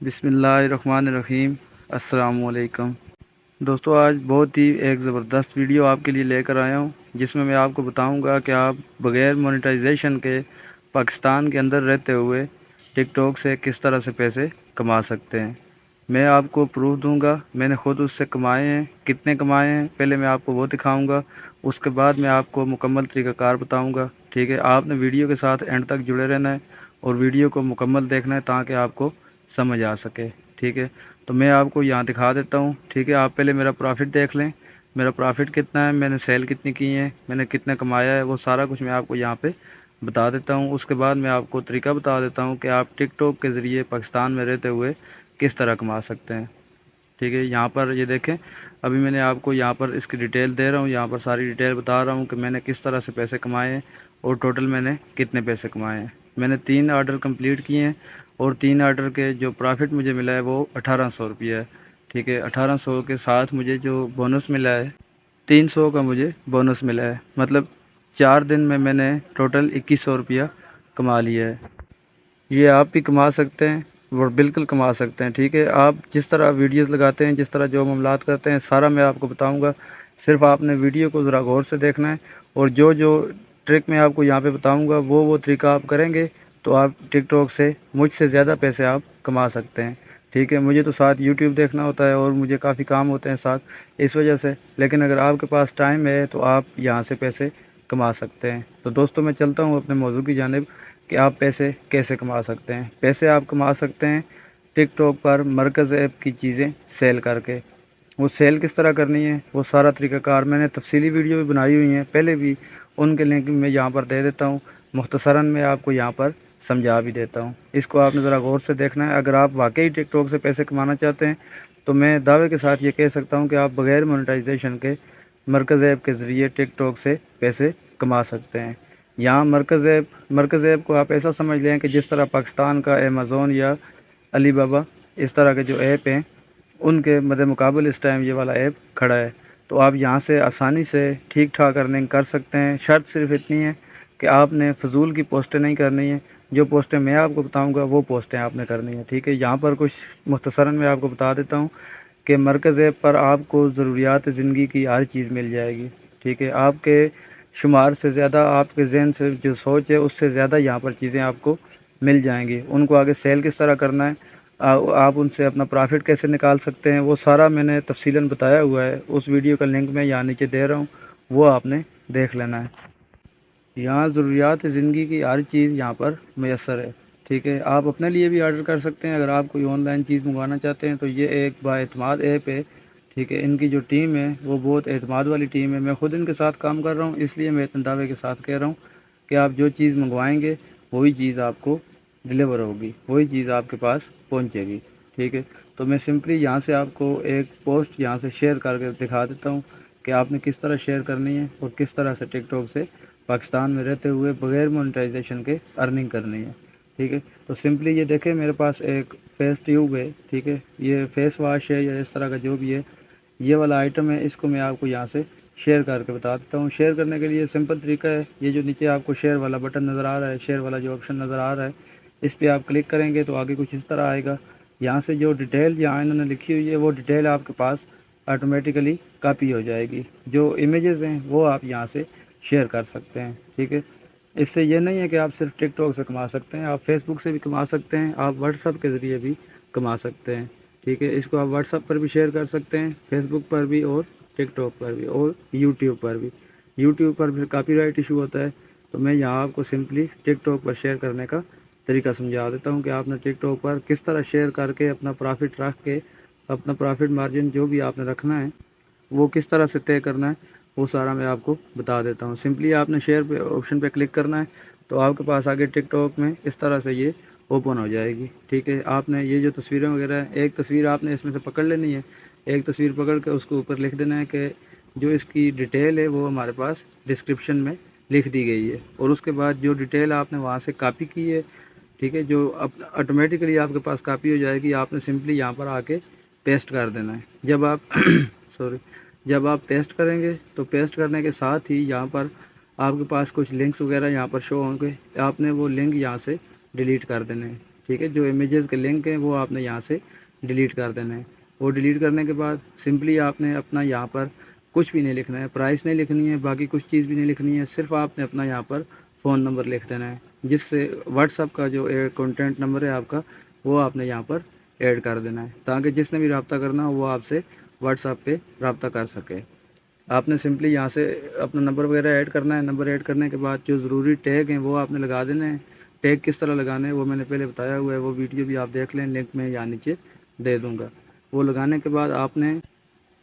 بسم اللہ الرحمن الرحیم۔ السلام علیکم دوستو، آج بہت ہی ایک زبردست ویڈیو آپ کے لیے لے کر آیا ہوں، جس میں آپ کو بتاؤں گا کہ آپ بغیر مونیٹائزیشن کے پاکستان کے اندر رہتے ہوئے ٹک ٹاک سے کس طرح سے پیسے کما سکتے ہیں۔ میں آپ کو پروف دوں گا، میں نے خود اس سے کمائے ہیں، کتنے کمائے ہیں پہلے میں آپ کو وہ دکھاؤں گا، اس کے بعد میں آپ کو مکمل طریقہ کار بتاؤں گا۔ ٹھیک ہے، آپ نے ویڈیو کے ساتھ اینڈ تک جڑے رہنا ہے اور ویڈیو کو مکمل دیکھنا ہے تاکہ آپ کو سمجھ آ سکے۔ ٹھیک ہے، تو میں آپ کو یہاں دکھا دیتا ہوں۔ ٹھیک ہے، آپ پہلے میرا پروفٹ دیکھ لیں، میرا پروفٹ کتنا ہے، میں نے سیل کتنی کی ہے، میں نے کتنا کمایا ہے، وہ سارا کچھ میں آپ کو یہاں پہ بتا دیتا ہوں۔ اس کے بعد میں آپ کو طریقہ بتا دیتا ہوں کہ آپ ٹک ٹاک کے ذریعے پاکستان میں رہتے ہوئے کس طرح کما سکتے ہیں۔ ٹھیک ہے، یہاں پر یہ دیکھیں، ابھی میں نے آپ کو یہاں پر اس کی ڈیٹیل دے رہا ہوں، یہاں پر ساری ڈیٹیل بتا رہا ہوں کہ میں نے کس طرح سے پیسے کمائے ہیں اور ٹوٹل میں نے کتنے پیسے کمائے ہیں۔ میں نے 3 آرڈر کمپلیٹ کیے ہیں اور 3 آرڈر کے جو پروفٹ مجھے ملا ہے وہ 1800 روپیہ ہے۔ ٹھیک ہے، 1800 کے ساتھ مجھے جو بونس ملا ہے 300 کا مجھے بونس ملا ہے، مطلب 4 دن میں میں نے ٹوٹل 2100 روپیہ کما لیا ہے۔ یہ آپ بھی کما سکتے ہیں اور بالکل کما سکتے ہیں۔ ٹھیک ہے، آپ جس طرح ویڈیوز لگاتے ہیں، جس طرح جو معاملات کرتے ہیں، سارا میں آپ کو بتاؤں گا، صرف آپ نے ویڈیو کو ذرا غور سے دیکھنا ہے اور جو ٹرک میں آپ کو یہاں پہ بتاؤں گا وہ طریقہ آپ کریں گے تو آپ ٹک ٹاک سے مجھ سے زیادہ پیسے آپ کما سکتے ہیں۔ ٹھیک ہے، مجھے تو ساتھ یوٹیوب دیکھنا ہوتا ہے اور مجھے کافی کام ہوتے ہیں ساتھ، اس وجہ سے، لیکن اگر آپ کے پاس ٹائم ہے تو آپ یہاں سے پیسے کما سکتے ہیں۔ تو دوستوں، میں چلتا ہوں اپنے موضوع کی جانب کہ آپ پیسے کیسے کما سکتے ہیں۔ پیسے آپ کما سکتے ہیں ٹک ٹاک پر مرکز ایپ کی چیزیں سیل کر کے۔ وہ سیل کس طرح کرنی ہے، وہ سارا طریقہ کار میں نے تفصیلی ویڈیو بھی بنائی ہوئی ہیں پہلے بھی، ان کے لنک میں یہاں پر دے دیتا ہوں، مختصراً میں آپ کو یہاں پر سمجھا بھی دیتا ہوں۔ اس کو آپ نے ذرا غور سے دیکھنا ہے۔ اگر آپ واقعی ٹک ٹاک سے پیسے کمانا چاہتے ہیں تو میں دعوے کے ساتھ یہ کہہ سکتا ہوں کہ آپ بغیر مونیٹائزیشن کے مرکز ایپ کے ذریعے ٹک ٹاک سے پیسے کما سکتے ہیں۔ یہاں مرکز ایپ کو آپ ایسا سمجھ لیں کہ جس طرح پاکستان کا امیزون یا علی بابا، اس طرح کے جو ایپ ہیں، ان کے مد مقابل اس ٹائم یہ والا ایپ کھڑا ہے۔ تو آپ یہاں سے آسانی سے ٹھیک ٹھاک ارننگ کر سکتے ہیں۔ شرط صرف اتنی ہے کہ آپ نے فضول کی پوسٹیں نہیں کرنی ہیں، جو پوسٹیں میں آپ کو بتاؤں گا وہ پوسٹیں آپ نے کرنی ہیں۔ ٹھیک ہے، یہاں پر کچھ مختصراً میں آپ کو بتا دیتا ہوں کہ مرکز ایپ پر آپ کو ضروریات زندگی کی ہر چیز مل جائے گی۔ ٹھیک ہے، آپ کے شمار سے زیادہ، آپ کے ذہن سے جو سوچ ہے اس سے زیادہ یہاں پر چیزیں آپ کو مل جائیں گی۔ ان کو آگے سیل کس طرح کرنا ہے، آپ ان سے اپنا پروفٹ کیسے نکال سکتے ہیں، وہ سارا میں نے تفصیلاً بتایا ہوا ہے۔ اس ویڈیو کا لنک میں یہاں نیچے دے رہا ہوں، وہ آپ نے دیکھ لینا ہے۔ یہاں ضروریات زندگی کی ہر چیز یہاں پر میسر ہے۔ ٹھیک ہے، آپ اپنے لیے بھی آرڈر کر سکتے ہیں اگر آپ کوئی آن لائن چیز منگوانا چاہتے ہیں تو یہ ایک با اعتماد ایپ ہے۔ ٹھیک ہے، ان کی جو ٹیم ہے وہ بہت اعتماد والی ٹیم ہے۔ میں خود ان کے ساتھ کام کر رہا ہوں، اس لیے میں اتنے دعوے کے ساتھ کہہ رہا ہوں کہ آپ جو چیز منگوائیں گے وہی چیز آپ کو ڈلیور ہوگی، وہی چیز آپ کے پاس پہنچے گی۔ ٹھیک ہے، تو میں سمپلی یہاں سے آپ کو ایک پوسٹ یہاں سے شیئر کر کے دکھا دیتا ہوں کہ آپ نے کس طرح شیئر کرنی ہے اور کس طرح سے ٹک ٹاک سے پاکستان میں رہتے ہوئے بغیر مونیٹائزیشن کے ارننگ کرنی ہے۔ ٹھیک ہے، تو سمپلی یہ دیکھیں، میرے پاس ایک فیس ٹیوب ہے۔ ٹھیک ہے، یہ فیس واش ہے یا اس طرح کا جو بھی ہے، یہ والا آئٹم ہے، اس کو میں آپ کو یہاں سے شیئر کر کے بتا دیتا ہوں۔ شیئر کرنے کے لیے سمپل طریقہ ہے، یہ جو نیچے آپ کو شیئر والا بٹن نظر آ رہا ہے، شیئر والا جو آپشن نظر آ رہا ہے، اس پہ آپ کلک کریں گے تو آگے کچھ اس طرح آئے گا۔ یہاں سے جو ڈیٹیل یہاں انہوں نے لکھی ہوئی ہے وہ ڈیٹیل آپ کے پاس آٹومیٹیکلی کاپی ہو جائے گی۔ جو امیجز ہیں وہ آپ یہاں سے شیئر کر سکتے ہیں۔ ٹھیک ہے، اس سے یہ نہیں ہے کہ آپ صرف ٹک ٹاک سے کما سکتے ہیں، آپ فیس بک سے بھی کما سکتے ہیں، آپ واٹس ایپ کے ذریعے بھی کما سکتے ہیں۔ ٹھیک ہے، اس کو آپ واٹس ایپ پر بھی شیئر کر سکتے ہیں، فیس بک پر بھی اور ٹک ٹاک پر بھی اور یوٹیوب پر بھی۔ یوٹیوب پر پھر کاپی رائٹ ایشو ہوتا ہے، تو میں یہاں آپ کو سمپلی ٹک ٹاک پر شیئر کرنے کا طریقہ سمجھا دیتا ہوں کہ آپ نے ٹک ٹاک پر کس طرح شیئر کر کے اپنا پروفٹ رکھ کے، اپنا پروفٹ مارجن جو بھی آپ نے رکھنا ہے وہ کس طرح سے طے کرنا ہے، وہ سارا میں آپ کو بتا دیتا ہوں۔ سمپلی آپ نے شیئر پہ آپشن پہ کلک کرنا ہے تو آپ کے پاس آگے ٹک ٹاک میں اس طرح سے یہ اوپن ہو جائے گی۔ ٹھیک ہے، آپ نے یہ جو تصویریں وغیرہ ہیں، ایک تصویر آپ نے اس میں سے پکڑ لینی ہے، ایک تصویر پکڑ کے اس کو اوپر لکھ دینا ہے کہ جو اس کی ڈیٹیل ہے وہ ہمارے پاس ڈسکرپشن میں لکھ دی گئی ہے، اور اس کے بعد جو ڈیٹیل آپ نے وہاں سے کاپی کی ہے، ٹھیک ہے، جو آٹومیٹکلی آپ کے پاس کاپی ہو جائے گی، آپ نے سمپلی یہاں پر آ کے پیسٹ کر دینا ہے۔ جب آپ پیسٹ کریں گے تو پیسٹ کرنے کے ساتھ ہی یہاں پر آپ کے پاس کچھ لنکس وغیرہ یہاں پر شو ہوں گے، آپ نے وہ لنک یہاں سے ڈیلیٹ کر دینے ہیں۔ ٹھیک ہے، جو امیجز کے لنک ہیں وہ آپ نے یہاں سے ڈیلیٹ کر دینا ہے۔ وہ ڈیلیٹ کرنے کے بعد سمپلی آپ نے اپنا یہاں پر کچھ بھی نہیں لکھنا ہے، پرائس نہیں لکھنی ہے، باقی کچھ چیز بھی نہیں لکھنی ہے، صرف آپ نے اپنا یہاں پر فون نمبر لکھ دینا ہے، جس سے واٹس ایپ کا جو کانٹیکٹ نمبر ہے آپ کا وہ آپ نے یہاں پر ایڈ کر دینا ہے، تاکہ جس نے بھی رابطہ کرنا ہو وہ آپ سے واٹس ایپ پہ رابطہ کر سکے۔ آپ نے سمپلی یہاں سے اپنا نمبر وغیرہ ایڈ کرنا ہے، نمبر ایڈ کرنے کے بعد جو ضروری ٹیگ ہیں وہ آپ نے لگا دینے ہیں۔ ٹیگ کس طرح لگانے ہیں وہ میں نے پہلے بتایا ہوا ہے، وہ ویڈیو بھی آپ دیکھ لیں، لنک میں یہاں نیچے دے دوں گا۔ وہ لگانے کے بعد آپ نے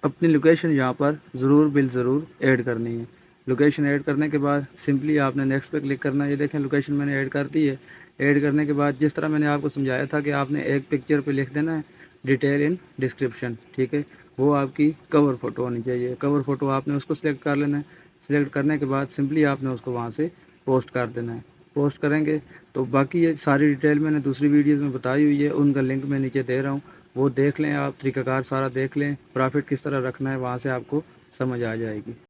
اپنی لوکیشن یہاں پر ضرور ضرور ایڈ کرنی ہے۔ لوکیشن ایڈ کرنے کے بعد سمپلی آپ نے نیکسٹ پہ کلک کرنا ہے۔ یہ دیکھیں لوکیشن میں نے ایڈ کر دی ہے۔ ایڈ کرنے کے بعد جس طرح میں نے آپ کو سمجھایا تھا کہ آپ نے ایک پکچر پہ لکھ دینا ہے ڈیٹیل ان ڈسکرپشن، ٹھیک ہے، وہ آپ کی کور فوٹو ہونی چاہیے۔ کور فوٹو آپ نے اس کو سلیکٹ کر لینا ہے۔ سلیکٹ کرنے کے بعد سمپلی آپ نے اس کو وہاں سے پوسٹ کر دینا ہے۔ پوسٹ کریں گے تو باقی یہ ساری ڈیٹیل میں نے دوسری ویڈیوز میں بتائی ہوئی ہے، ان کا لنک میں نیچے دے رہا ہوں، وہ دیکھ لیں، آپ طریقہ کار سارا دیکھ لیں، پرافٹ کس طرح رکھنا ہے، وہاں سے آپ کو سمجھ آ جائے گی۔